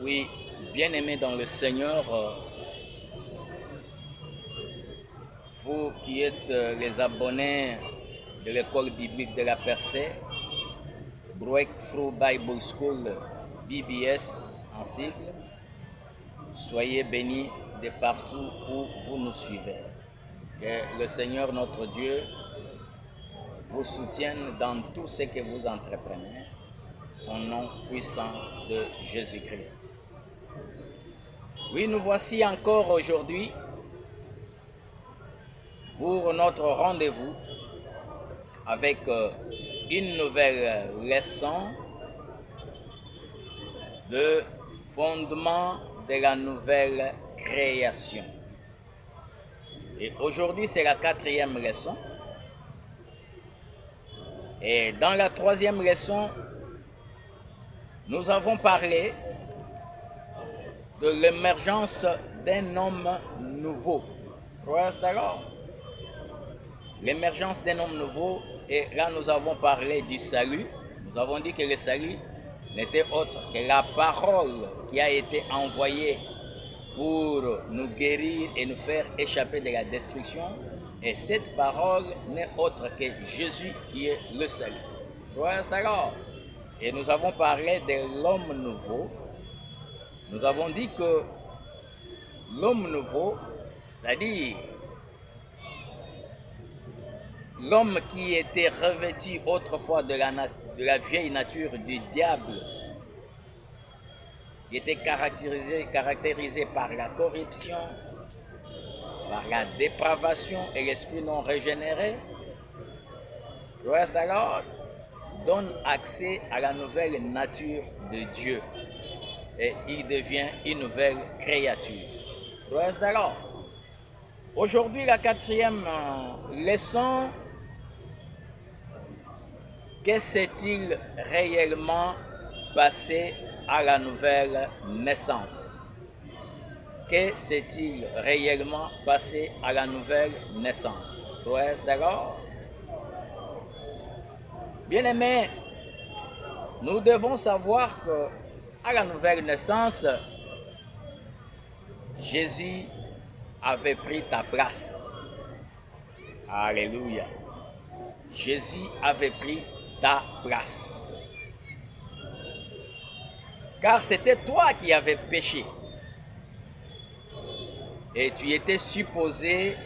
Oui, bien-aimés dans le Seigneur, vous qui êtes les abonnés de l'école biblique de la Percée, Breakthrough Bible School, BBS en sigle, soyez bénis de partout où vous nous suivez. Que le Seigneur notre Dieu vous soutienne dans tout ce que vous entreprenez, au nom puissant de Jésus-Christ. Oui, nous voici encore aujourd'hui pour notre rendez-vous avec une nouvelle leçon de fondement de la nouvelle création. Et aujourd'hui, c'est la 4e leçon. Et dans la 3e leçon, nous avons parlé de l'émergence d'un homme nouveau. L'émergence d'un homme nouveau, et là nous avons parlé du salut. Nous avons dit que le salut n'était autre que la parole qui a été envoyée pour nous guérir et nous faire échapper de la destruction. Et cette parole n'est autre que Jésus qui est le salut. Et nous avons parlé de l'homme nouveau. Nous avons dit que l'homme nouveau, c'est-à-dire l'homme qui était revêtu autrefois de la vieille nature du diable, qui était caractérisé par la corruption, par la dépravation et l'esprit non régénéré, donne accès à la nouvelle nature de Dieu et il devient une nouvelle créature. Aujourd'hui, la 4e leçon, que s'est-il réellement passé à la nouvelle naissance? Que s'est-il réellement passé à la nouvelle naissance? Bien-aimés, nous devons savoir que à la nouvelle naissance, Jésus avait pris ta place. Alléluia. Jésus avait pris ta place. Car c'était toi qui avais péché. Et tu étais supposé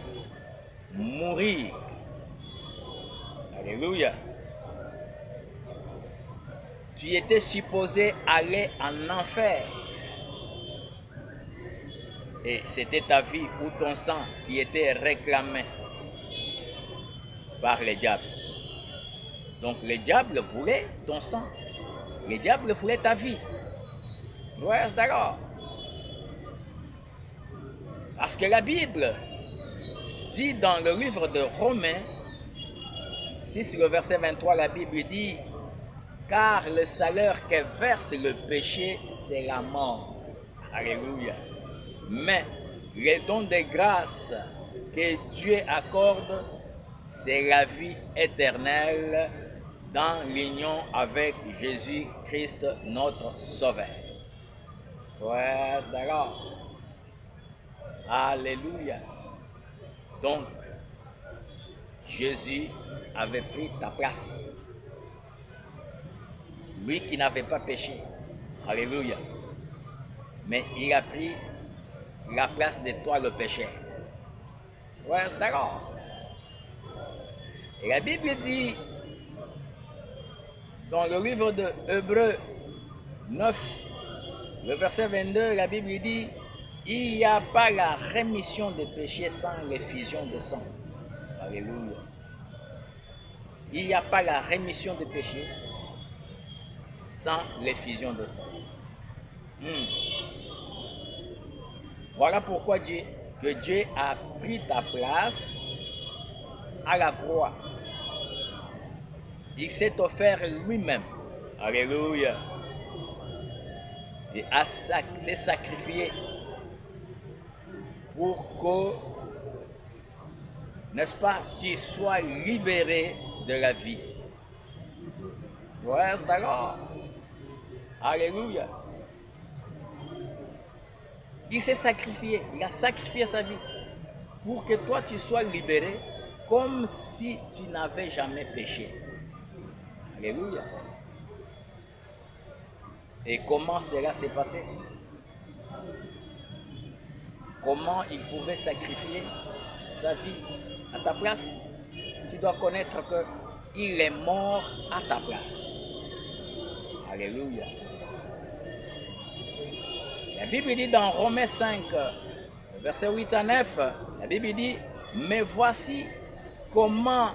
mourir. Alléluia. Tu étais supposé aller en enfer. Et c'était ta vie ou ton sang qui était réclamé par le diable. Donc le diable voulait ton sang. Le diable voulait ta vie. D'accord. Parce que la Bible dit dans le livre de Romains 6, le verset 23, la Bible dit: car le salaire que verse le péché, c'est la mort. Alléluia. Mais le don de grâce que Dieu accorde, c'est la vie éternelle dans l'union avec Jésus-Christ, notre Sauveur. D'accord. Alléluia. Donc, Jésus avait pris ta place. Lui qui n'avait pas péché. Alléluia. Mais il a pris la place de toi, le pécheur. D'accord. Et la Bible dit, dans le livre de Hébreux 9, le verset 22, la Bible dit: il n'y a pas la rémission des péchés sans l'effusion de sang. Alléluia. Il n'y a pas la rémission des péchés sans l'effusion de sang. Voilà pourquoi Dieu a pris ta place à la croix. Il s'est offert lui-même. Alléluia. Et s'est sacrifié pour que, n'est-ce pas, tu sois libéré de la vie. D'accord. Alléluia. Il s'est sacrifié, il a sacrifié sa vie pour que toi tu sois libéré comme si tu n'avais jamais péché. Alléluia. Et comment cela s'est passé? Comment il pouvait sacrifier sa vie à ta place? Tu dois connaître qu'il est mort à ta place. Alléluia. La Bible dit dans Romains 5, versets 8 à 9, la Bible dit, mais voici comment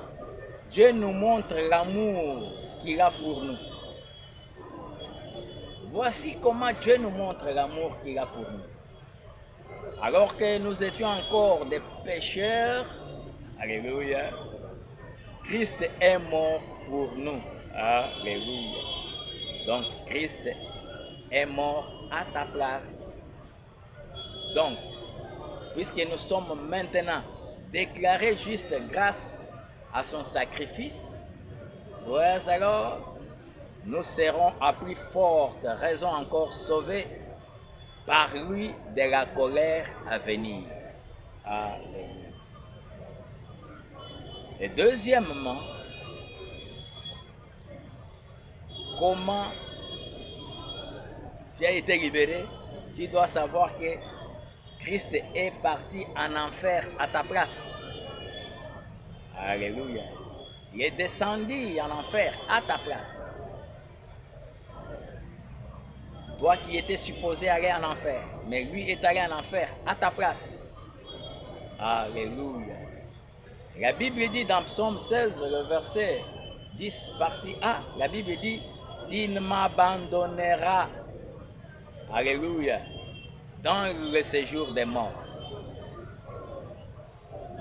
Dieu nous montre l'amour qu'il a pour nous. Voici comment Dieu nous montre l'amour qu'il a pour nous. Alors que nous étions encore des pécheurs, alléluia, Christ est mort pour nous. Alléluia. Donc Christ est mort à ta place. Donc, puisque nous sommes maintenant déclarés justes grâce à son sacrifice, alors, nous serons à plus forte raison encore sauvés par lui de la colère à venir. Alléluia. Et deuxièmement, comment tu as été libéré? Tu dois savoir que Christ est parti en enfer à ta place. Alléluia. Il est descendu en enfer à ta place. Toi qui étais supposé aller en enfer, mais lui est allé en enfer à ta place. Alléluia. La Bible dit dans Psaume 16, le verset 10, partie A, la Bible dit, tu ne m'abandonneras, alléluia, dans le séjour des morts.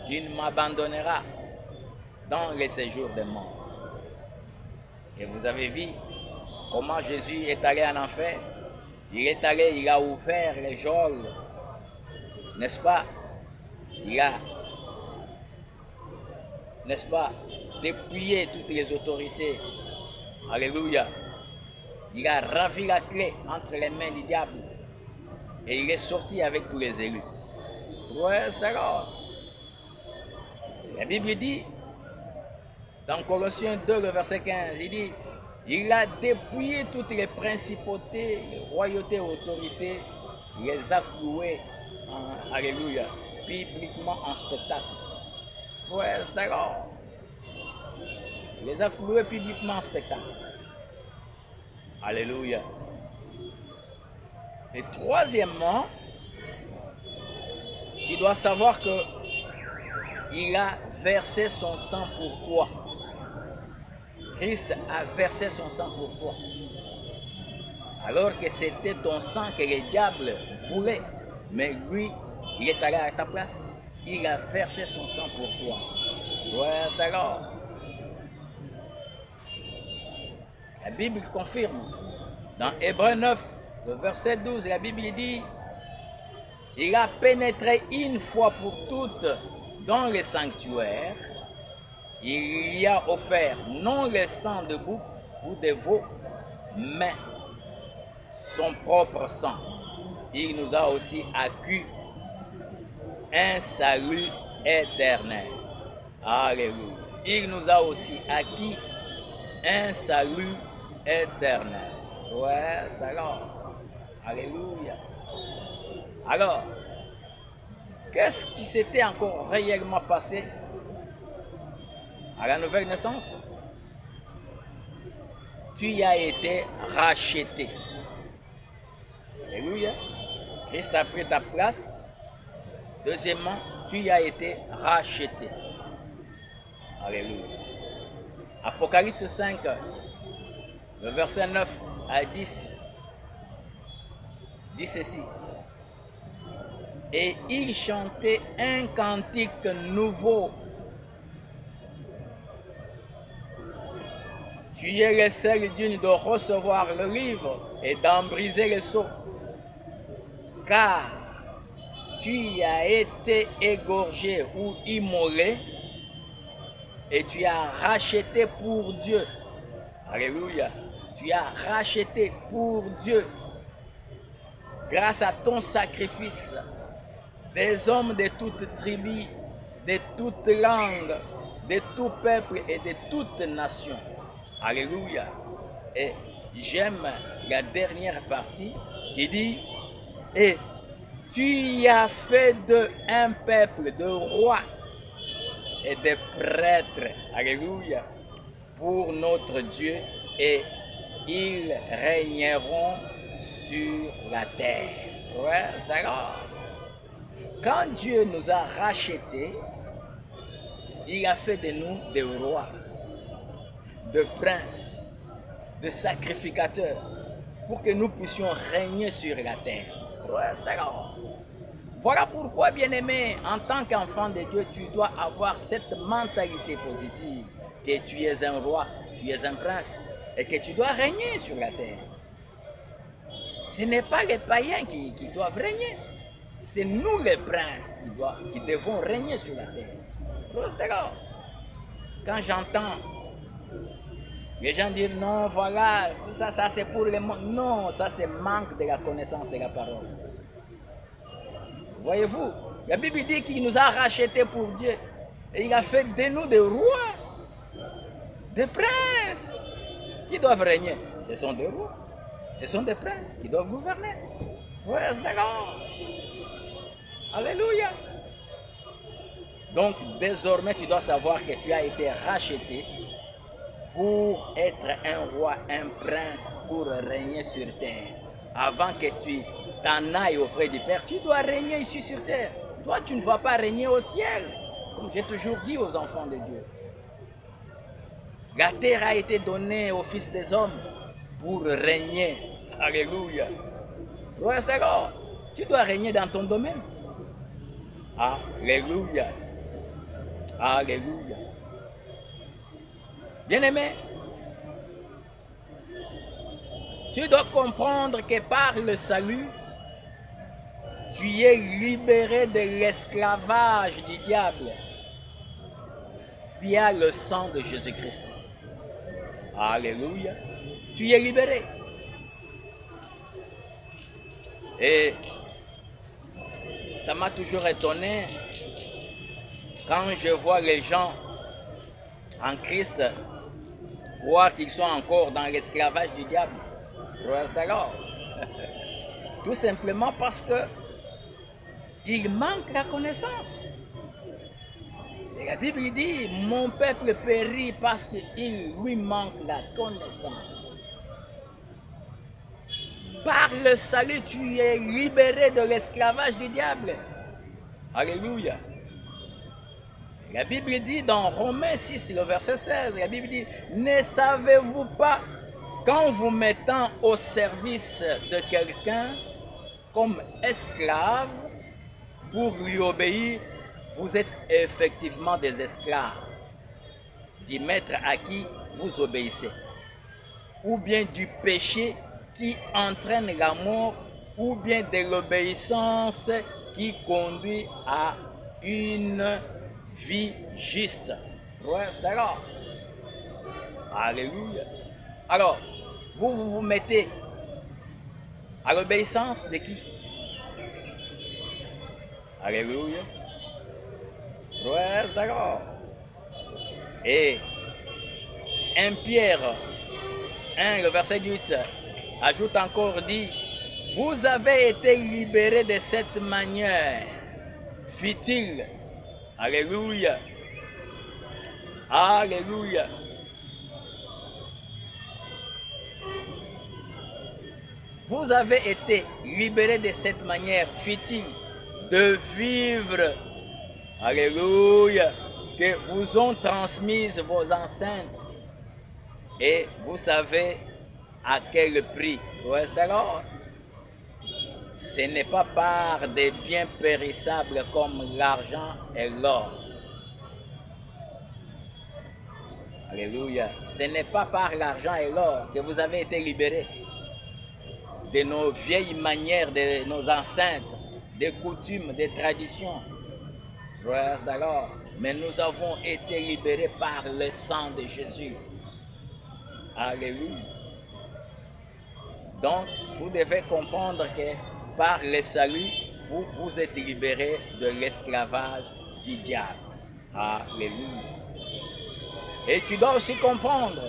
Tu ne m'abandonneras dans le séjour des morts. Et vous avez vu comment Jésus est allé en enfer. Il est allé, il a ouvert les geôles, n'est-ce pas? Il a, n'est-ce pas, dépouillé toutes les autorités. Alléluia. Il a ravi la clé entre les mains du diable. Et il est sorti avec tous les élus. Ouais, c'est d'accord. La Bible dit, dans Colossiens 2, le verset 15, il dit, il a dépouillé toutes les principautés, les royautés, autorités, il les a clouées, alléluia, publiquement en spectacle. Ouais, c'est d'accord. Il les a cloués publiquement en spectacle. Alléluia. Et troisièmement, tu dois savoir que il a versé son sang pour toi. Christ a versé son sang pour toi. Alors que c'était ton sang que les diables voulaient. Mais lui, il est allé à ta place. Il a versé son sang pour toi. Ouais, c'est d'accord. La Bible confirme. Dans Hébreux 9, le verset 12, la Bible dit, il a pénétré une fois pour toutes dans le sanctuaire. Il y a offert non le sang de bouc ou de veau, mais son propre sang. Il nous a aussi acquis un salut éternel. Alléluia. Il nous a aussi acquis un salut éternel. Ouais, c'est d'accord. Alléluia. Alors, qu'est-ce qui s'était encore réellement passé à la nouvelle naissance? Tu as été racheté. Alléluia. Christ a pris ta place. Deuxièmement, tu as été racheté. Alléluia. Apocalypse 5, le verset 9 à 10, dit ceci. Et il chantait un cantique nouveau. Tu es le seul digne de recevoir le livre et d'en briser les sceaux. Car tu as été égorgé ou immolé et tu as racheté pour Dieu. Alléluia. Tu as racheté pour Dieu grâce à ton sacrifice, des hommes de toutes tribus, de toutes langues, de tout peuple et de toutes nations. Alléluia. Et j'aime la dernière partie qui dit, et tu y as fait d'eux un peuple de rois et de prêtres. Alléluia. Pour notre Dieu, et ils régneront sur la terre. Ouais, c'est d'accord. Quand Dieu nous a rachetés, il a fait de nous des rois, de princes, de sacrificateurs, pour que nous puissions régner sur la terre. Ouais, c'est d'accord. Voilà pourquoi, bien-aimé, en tant qu'enfant de Dieu, tu dois avoir cette mentalité positive, que tu es un roi, tu es un prince, et que tu dois régner sur la terre. Ce n'est pas les païens qui doivent régner, c'est nous les princes qui devons régner sur la terre. C'est d'accord. Quand j'entends les gens dire non, voilà, tout ça, ça c'est pour les monde. Non, ça c'est manque de la connaissance de la parole. Voyez-vous, la Bible dit qu'il nous a rachetés pour Dieu. Et il a fait de nous des rois, des princes qui doivent régner. Ce sont des rois, ce sont des princes qui doivent gouverner. Ouais, c'est d'accord. Alléluia. Donc désormais tu dois savoir que tu as été racheté pour être un roi, un prince, pour régner sur terre. Avant que tu t'en ailles auprès du Père, tu dois régner ici sur terre. Toi, tu ne vas pas régner au ciel, comme j'ai toujours dit aux enfants de Dieu. La terre a été donnée aux fils des hommes pour régner. Alléluia. Reste d'accord. Tu dois régner dans ton domaine. Alléluia. Alléluia. Bien-aimé, tu dois comprendre que par le salut, tu es libéré de l'esclavage du diable via le sang de Jésus-Christ. Alléluia. Tu es libéré. Et ça m'a toujours étonné quand je vois les gens en Christ croire qu'ils sont encore dans l'esclavage du diable. D'accord. Tout simplement parce que il manque la connaissance. Et la Bible dit, mon peuple périt parce qu'il lui manque la connaissance. Par le salut, tu es libéré de l'esclavage du diable. Alléluia. La Bible dit dans Romains 6, le verset 16, la Bible dit, ne savez-vous pas qu'en vous mettant au service de quelqu'un comme esclave pour lui obéir, vous êtes effectivement des esclaves du maître à qui vous obéissez, ou bien du péché qui entraîne la mort, ou bien de l'obéissance qui conduit à une vie juste. Reste d'accord. Alléluia. Alors, vous mettez à l'obéissance de qui? Alléluia. Reste d'accord. Et 1 Pierre 1, le verset 8, ajoute encore, dit, vous avez été libérés de cette manière, fit-il. Alléluia. Alléluia. Vous avez été libérés de cette manière, fit-il, de vivre, alléluia, que vous ont transmise vos enceintes. Et vous savez à quel prix. Est-ce d'accord? Ce n'est pas par des biens périssables comme l'argent et l'or. Alléluia. Ce n'est pas par l'argent et l'or que vous avez été libérés de nos vieilles manières, de nos enceintes, des coutumes, des traditions. Reste d'accord. Mais nous avons été libérés par le sang de Jésus. Alléluia. Donc, vous devez comprendre que par le salut, vous êtes libérés de l'esclavage du diable. Alléluia. Et tu dois aussi comprendre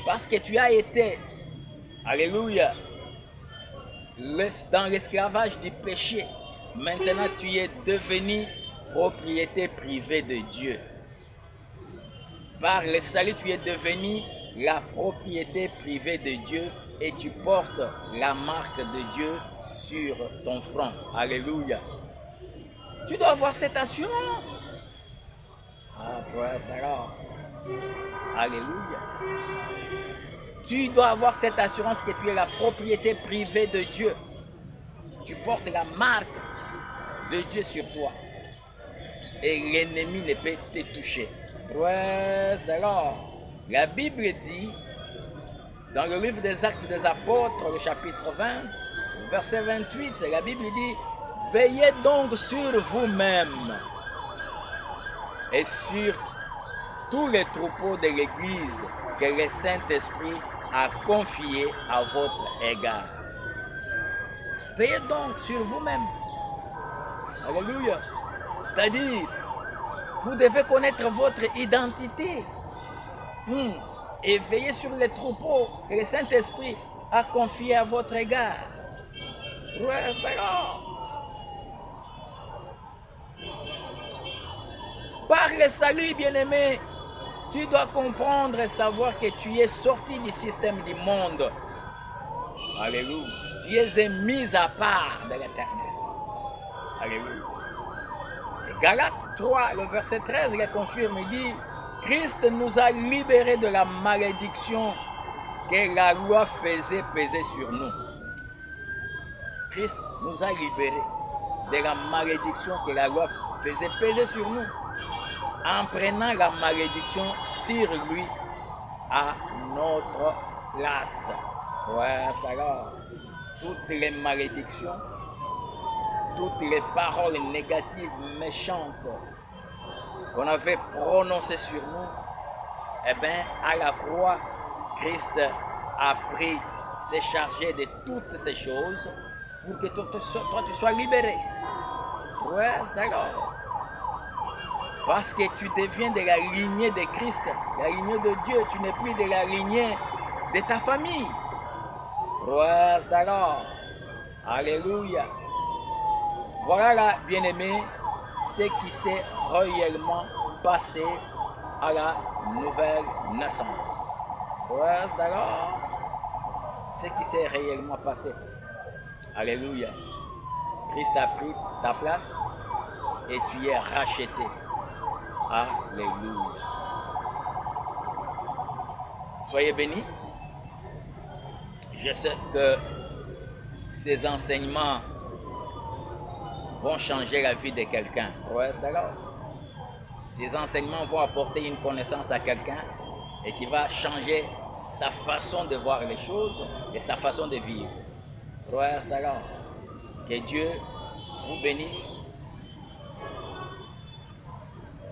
parce que tu as été, alléluia, dans l'esclavage du péché. Maintenant, tu es devenu propriété privée de Dieu. Par le salut, tu es devenu la propriété privée de Dieu et tu portes la marque de Dieu sur ton front. Alléluia. Tu dois avoir cette assurance. Praise the Lord. Alléluia. Tu dois avoir cette assurance que tu es la propriété privée de Dieu. Tu portes la marque de Dieu sur toi. Et l'ennemi ne peut te toucher. Praise the Lord. La Bible dit, dans le livre des Actes des Apôtres, le chapitre 20, verset 28, la Bible dit, « Veillez donc sur vous-même et sur tous les troupeaux de l'Église que le Saint-Esprit a confiés à votre égard. » Veillez donc sur vous-même. Alléluia. C'est-à-dire, vous devez connaître votre identité. Et veillez sur les troupeaux que le Saint-Esprit a confiés à votre égard. Praise the Lord. Par le salut, bien-aimé, tu dois comprendre et savoir que tu es sorti du système du monde. Alléluia. Tu es mis à part de l'Éternel. Alléluia. Et Galates 3, le verset 13, le confirme, il dit, Christ nous a libérés de la malédiction que la loi faisait peser sur nous. Christ nous a libérés de la malédiction que la loi faisait peser sur nous, en prenant la malédiction sur lui à notre place. Ouais, c'est alors. Toutes les malédictions, toutes les paroles négatives, méchantes qu'on avait prononcées sur nous, eh bien, à la croix, Christ a pris, s'est chargé de toutes ces choses pour que toi tu sois libéré. Ouais, d'accord. Parce que tu deviens de la lignée de Christ, la lignée de Dieu, tu n'es plus de la lignée de ta famille. Praise the Lord. Alléluia. Voilà là, bien-aimé, ce qui s'est réellement passé à la nouvelle naissance. Praise the Lord. Ce qui s'est réellement passé. Alléluia. Christ a pris ta place et tu es racheté. Alléluia. Soyez bénis. Je sais que ces enseignements vont changer la vie de quelqu'un. Ces enseignements vont apporter une connaissance à quelqu'un et qui va changer sa façon de voir les choses et sa façon de vivre. Que Dieu vous bénisse.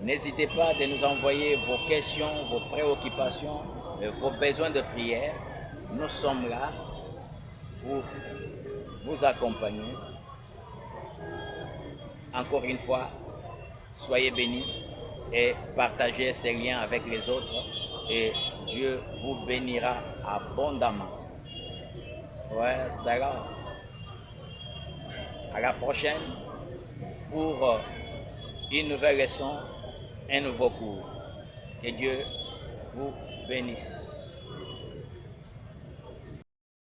N'hésitez pas de nous envoyer vos questions, vos préoccupations, vos besoins de prière. Nous sommes là pour vous accompagner. Encore une fois, soyez bénis et partagez ces liens avec les autres et Dieu vous bénira abondamment. Ouais, c'est d'accord. À la prochaine pour une nouvelle leçon, un nouveau cours. Que Dieu vous bénisse.